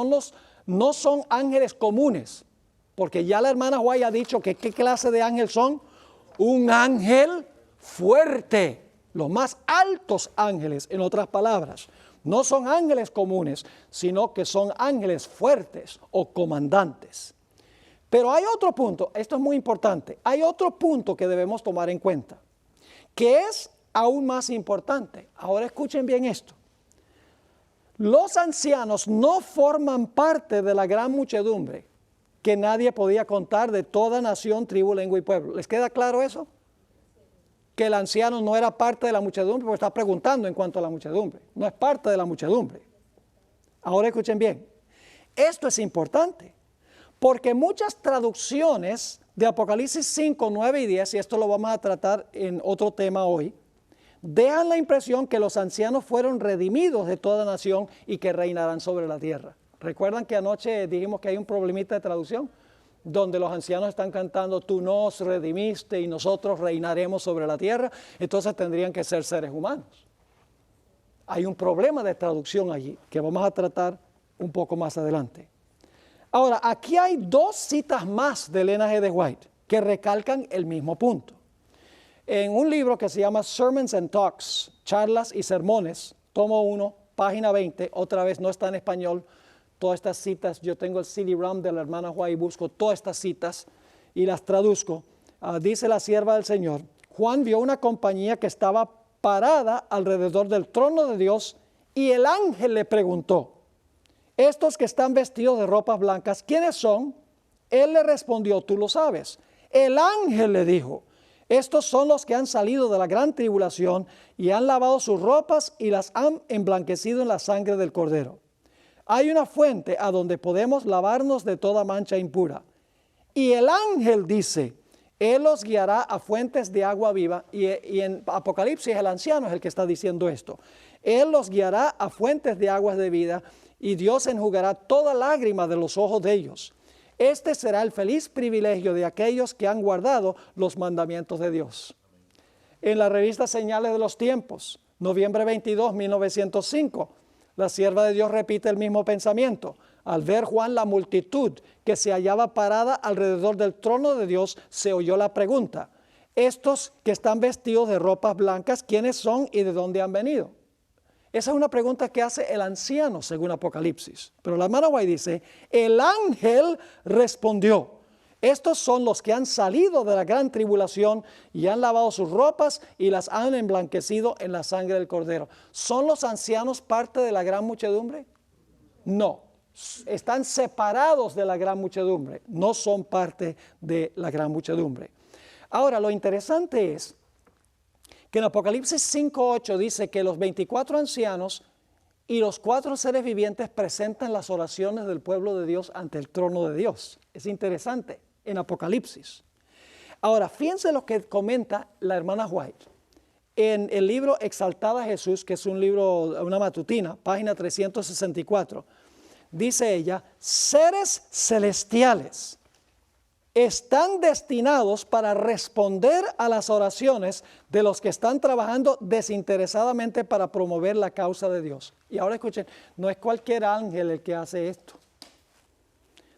A: no son ángeles comunes, porque ya la hermana White ha dicho que qué clase de ángel son, un ángel fuerte. Los más altos ángeles, en otras palabras. No son ángeles comunes, sino que son ángeles fuertes o comandantes. Pero hay otro punto, esto es muy importante, hay otro punto que debemos tomar en cuenta, que es aún más importante. Ahora escuchen bien esto. Los ancianos no forman parte de la gran muchedumbre que nadie podía contar de toda nación, tribu, lengua y pueblo. ¿Les queda claro eso? Que el anciano no era parte de la muchedumbre, porque está preguntando en cuanto a la muchedumbre. No es parte de la muchedumbre. Ahora escuchen bien. Esto es importante, porque muchas traducciones de Apocalipsis 5, 9 y 10, y esto lo vamos a tratar en otro tema hoy, dejan la impresión que los ancianos fueron redimidos de toda nación y que reinarán sobre la tierra. ¿Recuerdan que anoche dijimos que hay un problemita de traducción? Donde los ancianos están cantando, tú nos redimiste y nosotros reinaremos sobre la tierra, entonces tendrían que ser seres humanos. Hay un problema de traducción allí, que vamos a tratar un poco más adelante. Ahora, aquí hay dos citas más de Ellen G. White que recalcan el mismo punto. En un libro que se llama Sermons and Talks, Charlas y Sermones, tomo 1, página 20, otra vez no está en español, todas estas citas, yo tengo el CD-ROM de la hermana White y busco todas estas citas y las traduzco. Dice la sierva del Señor, Juan vio una compañía que estaba parada alrededor del trono de Dios y el ángel le preguntó, estos que están vestidos de ropas blancas, ¿quiénes son? Él le respondió, tú lo sabes. El ángel le dijo, estos son los que han salido de la gran tribulación y han lavado sus ropas y las han emblanquecido en la sangre del Cordero. Hay una fuente a donde podemos lavarnos de toda mancha impura. Y el ángel dice, Él los guiará a fuentes de agua viva. Y en Apocalipsis el anciano es el que está diciendo esto. Él los guiará a fuentes de aguas de vida y Dios enjugará toda lágrima de los ojos de ellos. Este será el feliz privilegio de aquellos que han guardado los mandamientos de Dios. En la revista Señales de los Tiempos, noviembre 22, 1905, la sierva de Dios repite el mismo pensamiento. Al ver Juan la multitud que se hallaba parada alrededor del trono de Dios, se oyó la pregunta, estos que están vestidos de ropas blancas, ¿quiénes son y de dónde han venido? Esa es una pregunta que hace el anciano según Apocalipsis. Pero la hermana White dice, el ángel respondió, estos son los que han salido de la gran tribulación y han lavado sus ropas y las han emblanquecido en la sangre del Cordero. ¿Son los ancianos parte de la gran muchedumbre? No, están separados de la gran muchedumbre, no son parte de la gran muchedumbre. Ahora, lo interesante es que en Apocalipsis 5:8 dice que los 24 ancianos y los 4 seres vivientes presentan las oraciones del pueblo de Dios ante el trono de Dios. Es interesante en Apocalipsis. Ahora, fíjense lo que comenta la hermana White. En el libro Exaltada a Jesús, que es un libro, una matutina, página 364, dice ella, seres celestiales están destinados para responder a las oraciones de los que están trabajando desinteresadamente para promover la causa de Dios. Y ahora escuchen, no es cualquier ángel el que hace esto.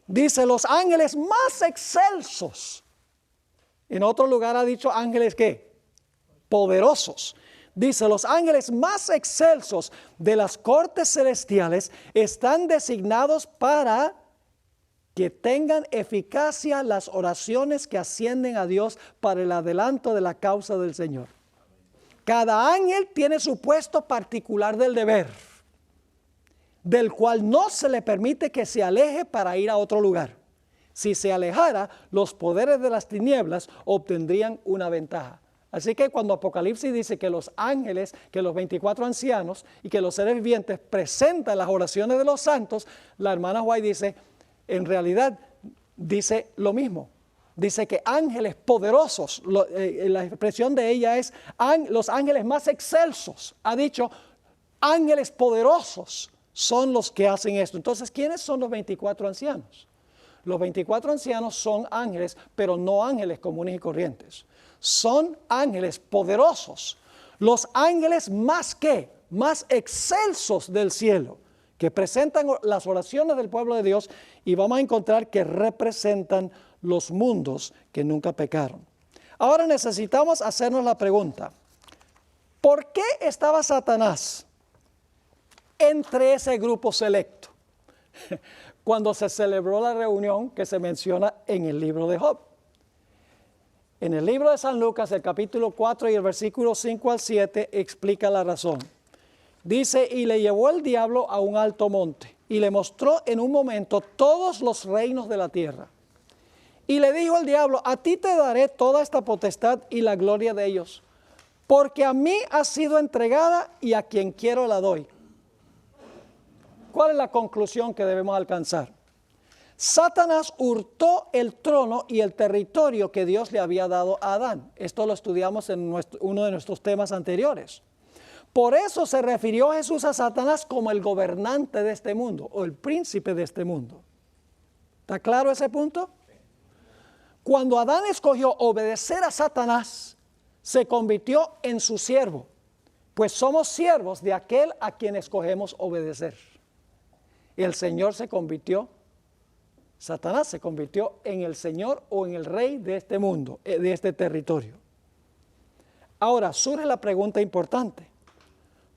A: Dice, los ángeles más excelsos. En otro lugar ha dicho ángeles ¿qué? Poderosos. Dice, los ángeles más excelsos de las cortes celestiales están designados para que tengan eficacia las oraciones que ascienden a Dios para el adelanto de la causa del Señor. Cada ángel tiene su puesto particular del deber, del cual no se le permite que se aleje para ir a otro lugar. Si se alejara, los poderes de las tinieblas obtendrían una ventaja. Así que cuando Apocalipsis dice que los ángeles, que los 24 ancianos y que los seres vivientes presentan las oraciones de los santos, la hermana White dice, en realidad dice lo mismo. Dice que ángeles poderosos, la expresión de ella es los ángeles más excelsos. Ha dicho, ángeles poderosos son los que hacen esto. Entonces, ¿quiénes son los 24 ancianos? Los 24 ancianos son ángeles, pero no ángeles comunes y corrientes. Son ángeles poderosos. Los ángeles más excelsos del cielo, que presentan las oraciones del pueblo de Dios y vamos a encontrar que representan los mundos que nunca pecaron. Ahora necesitamos hacernos la pregunta, ¿por qué estaba Satanás entre ese grupo selecto cuando se celebró la reunión que se menciona en el libro de Job? En el libro de San Lucas, el capítulo 4 y el versículo 5 al 7 explica la razón. Dice, y le llevó el diablo a un alto monte y le mostró en un momento todos los reinos de la tierra. Y le dijo el diablo, a ti te daré toda esta potestad y la gloria de ellos, porque a mí ha sido entregada y a quien quiero la doy. ¿Cuál es la conclusión que debemos alcanzar? Satanás hurtó el trono y el territorio que Dios le había dado a Adán. Esto lo estudiamos en uno de nuestros temas anteriores. Por eso se refirió Jesús a Satanás como el gobernante de este mundo o el príncipe de este mundo. ¿Está claro ese punto? Cuando Adán escogió obedecer a Satanás, se convirtió en su siervo, pues somos siervos de aquel a quien escogemos obedecer. El Señor se convirtió, Satanás se convirtió en el Señor o en el rey de este mundo, de este territorio. Ahora surge la pregunta importante.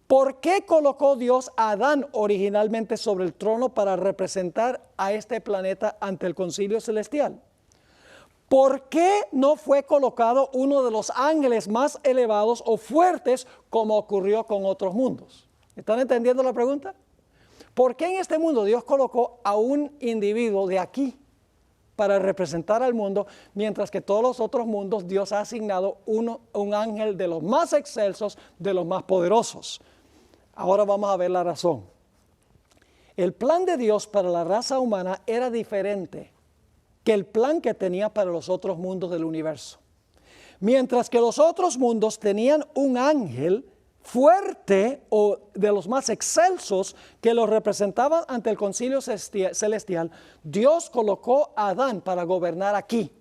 A: ¿Por qué colocó Dios a Adán originalmente sobre el trono para representar a este planeta ante el concilio celestial? ¿Por qué no fue colocado uno de los ángeles más elevados o fuertes como ocurrió con otros mundos? ¿Están entendiendo la pregunta? ¿Por qué en este mundo Dios colocó a un individuo de aquí para representar al mundo, mientras que todos los otros mundos Dios ha asignado un ángel de los más excelsos, de los más poderosos? Ahora vamos a ver la razón. El plan de Dios para la raza humana era diferente que el plan que tenía para los otros mundos del universo. Mientras que los otros mundos tenían un ángel fuerte o de los más excelsos que los representaban ante el concilio celestial, Dios colocó a Adán para gobernar aquí.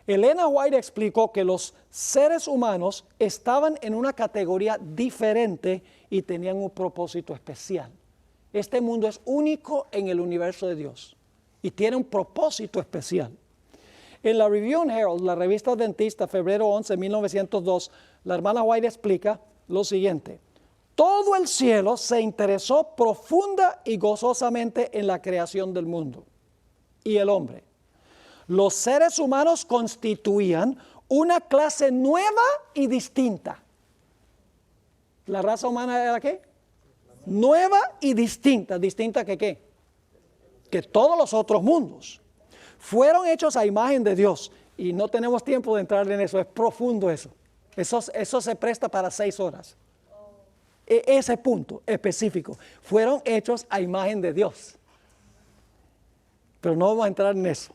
A: Elena White explicó que los seres humanos estaban en una categoría diferente y tenían un propósito especial. Este mundo es único en el universo de Dios y tiene un propósito especial. En la Review and Herald, la revista adventista, febrero 11, 1902, la hermana White explica lo siguiente. Todo el cielo se interesó profunda y gozosamente en la creación del mundo y el hombre. Los seres humanos constituían una clase nueva y distinta. ¿La raza humana era qué? Nueva y distinta. ¿Distinta que qué? Que todos los otros mundos. Fueron hechos a imagen de Dios. Y no tenemos tiempo de entrar en eso, es profundo eso. Eso se presta para 6 horas. Ese punto específico. Fueron hechos a imagen de Dios. Pero no vamos a entrar en eso.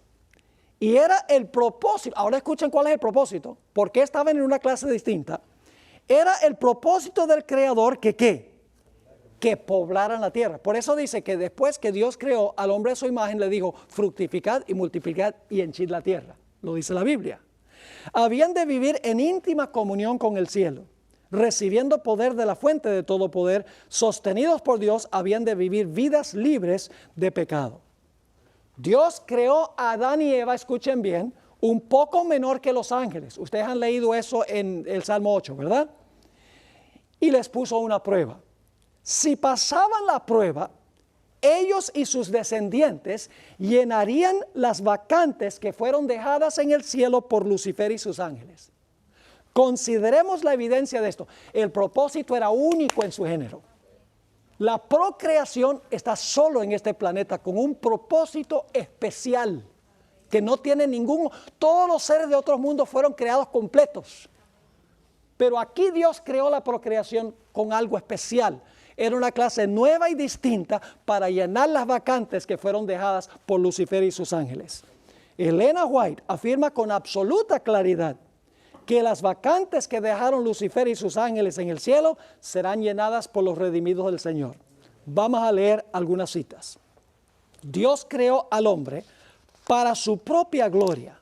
A: Y era el propósito. Ahora escuchen cuál es el propósito. ¿Por qué estaban en una clase distinta? Era el propósito del Creador que ¿qué? Que poblaran la tierra. Por eso dice que después que Dios creó al hombre a su imagen, le dijo, fructificad y multiplicad y henchid la tierra. Lo dice la Biblia. Habían de vivir en íntima comunión con el cielo, recibiendo poder de la fuente de todo poder, sostenidos por Dios, habían de vivir vidas libres de pecado. Dios creó a Adán y Eva, escuchen bien, un poco menor que los ángeles. Ustedes han leído eso en el Salmo 8, ¿verdad? Y les puso una prueba. Si pasaban la prueba, ellos y sus descendientes llenarían las vacantes que fueron dejadas en el cielo por Lucifer y sus ángeles. Consideremos la evidencia de esto. El propósito era único en su género. La procreación está solo en este planeta con un propósito especial que no tiene ningún. Todos los seres de otros mundos fueron creados completos. Pero aquí Dios creó la procreación con algo especial. Era una clase nueva y distinta para llenar las vacantes que fueron dejadas por Lucifer y sus ángeles. Elena White afirma con absoluta claridad que las vacantes que dejaron Lucifer y sus ángeles en el cielo serán llenadas por los redimidos del Señor. Vamos a leer algunas citas. Dios creó al hombre para su propia gloria,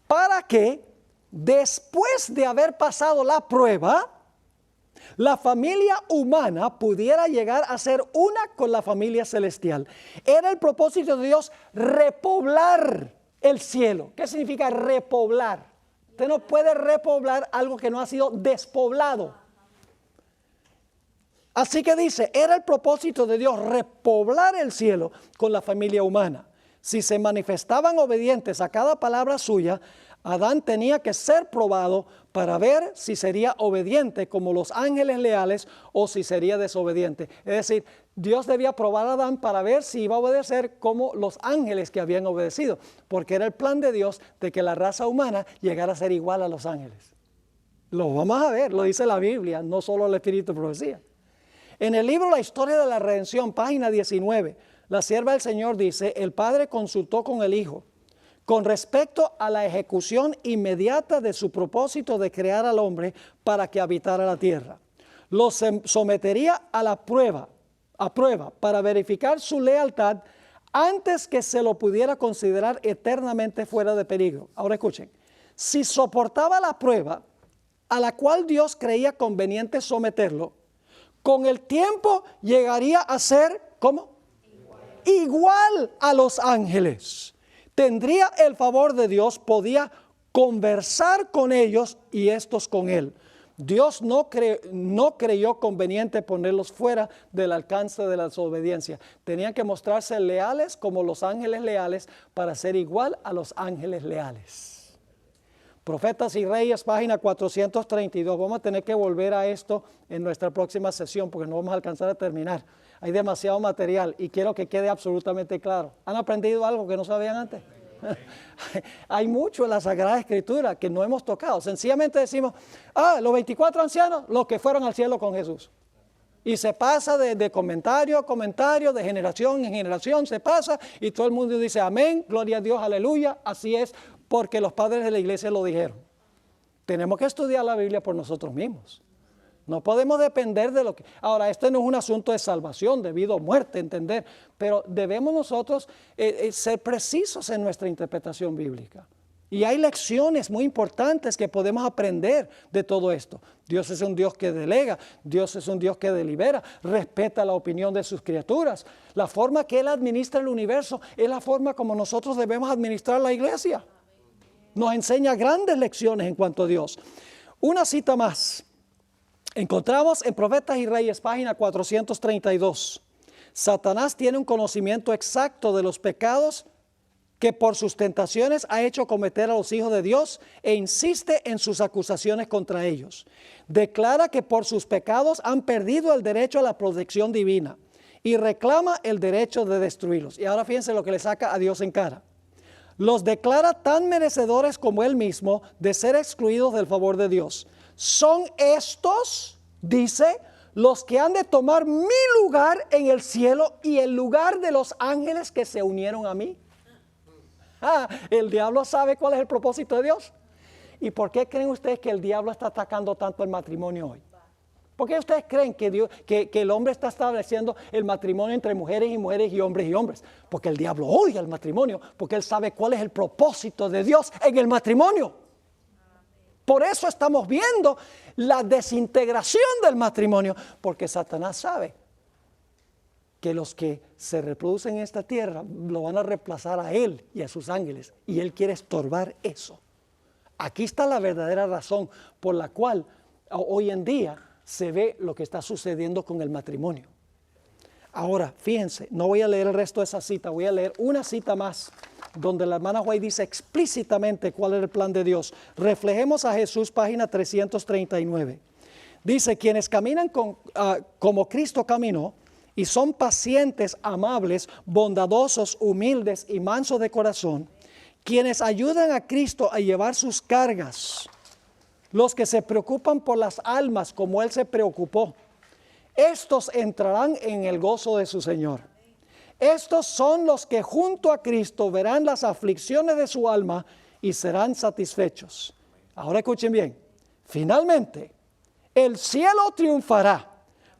A: para que después de haber pasado la prueba, la familia humana pudiera llegar a ser una con la familia celestial. Era el propósito de Dios repoblar el cielo. ¿Qué significa repoblar? Usted no puede repoblar algo que no ha sido despoblado. Así que dice, era el propósito de Dios repoblar el cielo con la familia humana. Si se manifestaban obedientes a cada palabra suya, Adán tenía que ser probado para ver si sería obediente como los ángeles leales o si sería desobediente. Es decir, Dios debía probar a Adán para ver si iba a obedecer como los ángeles que habían obedecido, porque era el plan de Dios de que la raza humana llegara a ser igual a los ángeles. Lo vamos a ver, lo dice la Biblia, no solo el Espíritu de Profecía. En el libro La Historia de la Redención, página 19, la sierva del Señor dice, el Padre consultó con el Hijo con respecto a la ejecución inmediata de su propósito de crear al hombre para que habitara la tierra. Lo sometería a prueba para verificar su lealtad antes que se lo pudiera considerar eternamente fuera de peligro. Ahora escuchen, si soportaba la prueba a la cual Dios creía conveniente someterlo, con el tiempo llegaría a ser, ¿cómo? Igual a los ángeles. Tendría el favor de Dios, podía conversar con ellos y estos con él. Dios no creyó conveniente ponerlos fuera del alcance de la desobediencia. Tenían que mostrarse leales como los ángeles leales para ser igual a los ángeles leales. Profetas y Reyes, página 432. Vamos a tener que volver a esto en nuestra próxima sesión porque no vamos a alcanzar a terminar. Hay demasiado material y quiero que quede absolutamente claro. ¿Han aprendido algo que no sabían antes? Hay mucho en la Sagrada Escritura que no hemos tocado. Sencillamente decimos, los 24 ancianos, los que fueron al cielo con Jesús. Y se pasa de comentario a comentario, de generación en generación se pasa y todo el mundo dice amén, gloria a Dios, aleluya, así es, porque los padres de la iglesia lo dijeron. Tenemos que estudiar la Biblia por nosotros mismos. No podemos depender de lo que... Ahora, este no es un asunto de salvación, de vida o muerte, entender, pero debemos nosotros ser precisos en nuestra interpretación bíblica. Y hay lecciones muy importantes que podemos aprender de todo esto. Dios es un Dios que delega, Dios es un Dios que delibera, respeta la opinión de sus criaturas. La forma que Él administra el universo es la forma como nosotros debemos administrar la iglesia. Nos enseña grandes lecciones en cuanto a Dios. Una cita más. Encontramos en Profetas y Reyes, página 432. Satanás tiene un conocimiento exacto de los pecados que por sus tentaciones ha hecho cometer a los hijos de Dios e insiste en sus acusaciones contra ellos. Declara que por sus pecados han perdido el derecho a la protección divina y reclama el derecho de destruirlos. Y ahora fíjense lo que le saca a Dios en cara. Los declara tan merecedores como Él mismo de ser excluidos del favor de Dios. Son estos, dice, los que han de tomar mi lugar en el cielo y el lugar de los ángeles que se unieron a mí. El diablo sabe cuál es el propósito de Dios. ¿Y por qué creen ustedes que el diablo está atacando tanto el matrimonio hoy? ¿Por qué ustedes creen que el hombre está estableciendo el matrimonio entre mujeres y mujeres y hombres? Porque el diablo odia el matrimonio, porque él sabe cuál es el propósito de Dios en el matrimonio. Por eso estamos viendo la desintegración del matrimonio, porque Satanás sabe que los que se reproducen en esta tierra lo van a reemplazar a él y a sus ángeles, y él quiere estorbar eso. Aquí está la verdadera razón por la cual hoy en día se ve lo que está sucediendo con el matrimonio. Ahora, fíjense, no voy a leer el resto de esa cita, voy a leer una cita más, donde la hermana White dice explícitamente cuál es el plan de Dios. Reflejemos a Jesús, página 339. Dice, quienes caminan como Cristo caminó, y son pacientes, amables, bondadosos, humildes y mansos de corazón, quienes ayudan a Cristo a llevar sus cargas, los que se preocupan por las almas como Él se preocupó, estos entrarán en el gozo de su Señor. Estos son los que junto a Cristo verán las aflicciones de su alma y serán satisfechos. Ahora escuchen bien, finalmente el cielo triunfará,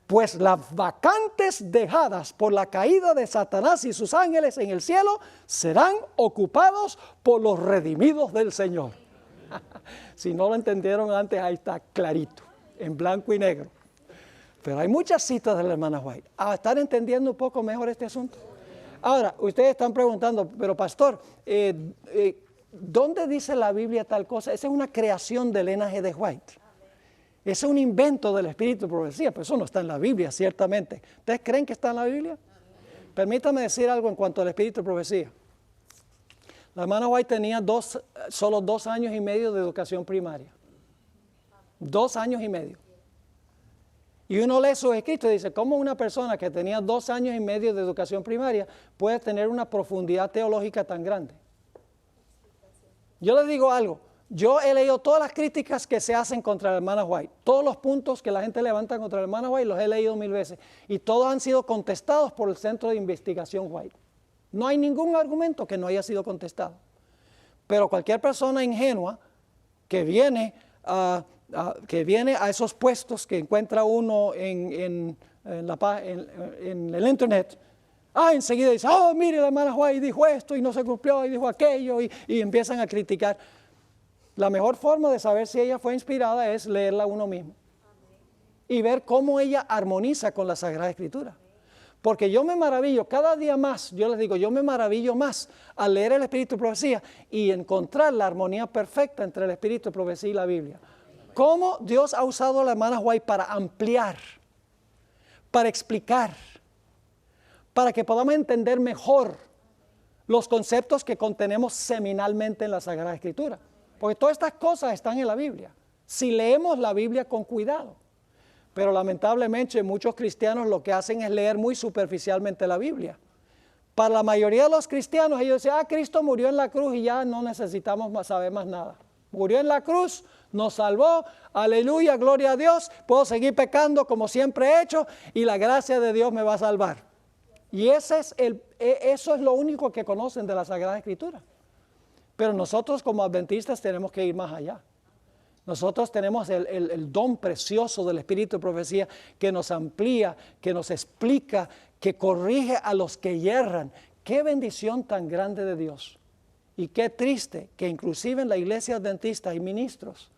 A: pues las vacantes dejadas por la caída de Satanás y sus ángeles en el cielo serán ocupados por los redimidos del Señor. Si no lo entendieron antes, ahí está clarito, en blanco y negro. Pero hay muchas citas de la hermana White. ¿Están entendiendo un poco mejor este asunto? Ahora, ustedes están preguntando, pero pastor, ¿dónde dice la Biblia tal cosa? Esa es una creación de Elena G. de White. Ese es un invento del espíritu de profecía, pero eso no está en la Biblia, ciertamente. ¿Ustedes creen que está en la Biblia? Permítame decir algo en cuanto al espíritu de profecía. La hermana White tenía solo 2 años y medio de educación primaria. 2 años y medio. Y uno lee sus escritos y dice, ¿cómo una persona que tenía 2 años y medio de educación primaria puede tener una profundidad teológica tan grande? Yo les digo algo, yo he leído todas las críticas que se hacen contra la hermana White, todos los puntos que la gente levanta contra la hermana White los he leído 1000 veces y todos han sido contestados por el Centro de Investigación White. No hay ningún argumento que no haya sido contestado. Pero cualquier persona ingenua que viene a esos puestos que encuentra uno en el internet, enseguida dice, mire, la hermana White dijo esto y no se cumplió y dijo aquello y empiezan a criticar. La mejor forma de saber si ella fue inspirada es leerla uno mismo y ver cómo ella armoniza con la Sagrada Escritura. Porque yo me maravillo, cada día más, yo les digo, yo me maravillo más al leer el Espíritu de Profecía y encontrar la armonía perfecta entre el Espíritu de Profecía y la Biblia. Cómo Dios ha usado a la hermana White para ampliar, para explicar, para que podamos entender mejor los conceptos que contenemos seminalmente en la Sagrada Escritura. Porque todas estas cosas están en la Biblia, si leemos la Biblia con cuidado. Pero lamentablemente muchos cristianos lo que hacen es leer muy superficialmente la Biblia. Para la mayoría de los cristianos ellos dicen, Cristo murió en la cruz y ya no necesitamos saber más nada. Murió en la cruz, nos salvó, aleluya, gloria a Dios, puedo seguir pecando como siempre he hecho y la gracia de Dios me va a salvar. Y eso es lo único que conocen de la Sagrada Escritura. Pero nosotros como adventistas tenemos que ir más allá. Nosotros tenemos el don precioso del Espíritu de Profecía que nos amplía, que nos explica, que corrige a los que yerran. ¡Qué bendición tan grande de Dios! Y qué triste que inclusive en la iglesia adventista hay ministros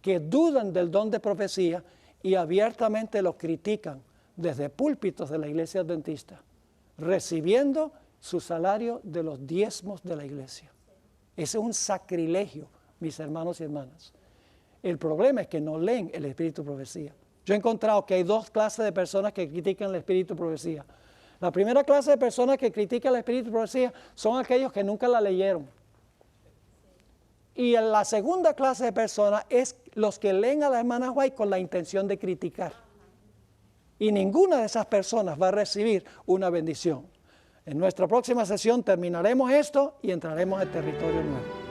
A: que dudan del don de profecía y abiertamente lo critican desde púlpitos de la iglesia adventista, recibiendo su salario de los diezmos de la iglesia. Ese es un sacrilegio, mis hermanos y hermanas. El problema es que no leen el Espíritu de Profecía. Yo he encontrado que hay 2 clases de personas que critican el Espíritu de Profecía. La primera clase de personas que critican el Espíritu de Profecía son aquellos que nunca la leyeron. Y la segunda clase de personas es los que leen a la hermana White con la intención de criticar. Y ninguna de esas personas va a recibir una bendición. En nuestra próxima sesión terminaremos esto y entraremos en territorio nuevo.